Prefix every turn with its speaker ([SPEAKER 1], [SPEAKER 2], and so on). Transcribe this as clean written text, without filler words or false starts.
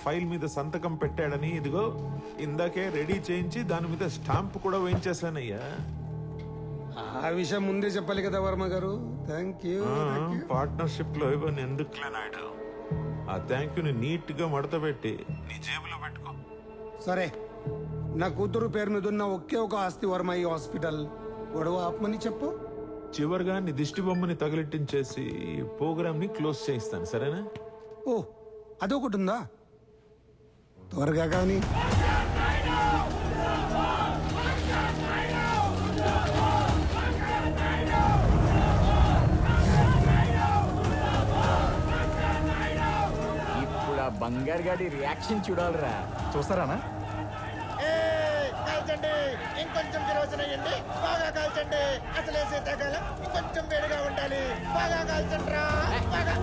[SPEAKER 1] File మీద సంతకం పెట్టాడని ఇదిగో ఇందాకే రెడీ చేయించి దాని మీద స్టాంప్ కూడా వేయించేశానయ్యా.
[SPEAKER 2] ఆ విషయం ముందే చెప్పాలి కదా వర్మ గారు. Thank you.
[SPEAKER 1] పార్ట్నర్షిప్ లో ఇవ్వని ఎందుకులే నాయుడు. ఆ థ్యాంక్ యూని నీట్ గా మడత పెట్టి నీ జేబులో పెట్టుకో.
[SPEAKER 2] సరే, నా కూతురు పేరు మీద ఉన్న ఒకే ఒక ఆస్తి వర్మ ఈ హాస్పిటల్. గొడవ ఆపమని చెప్పు.
[SPEAKER 1] చివరిగా నీ దిష్టి బొమ్మని తగిలిట్టించేసి ప్రోగ్రామ్ ని క్లోజ్ చేయిస్తాను, సరేనా?
[SPEAKER 2] ఓ, అదొకటి ఉందా? త్వరగా కానీ.
[SPEAKER 3] ఇప్పుడు ఆ బంగారు గాడి రియాక్షన్ చూడాలిరా. చూస్తారానా?
[SPEAKER 4] కాల్చండి, ఇంకొంచెం కిరోసిన్ వేయండి, బాగా కాల్చండి. అసలే శీతాకాలం, ఇంకొంచెం వేడిగా ఉండాలి. బాగా కాల్చండి రా, బాగా.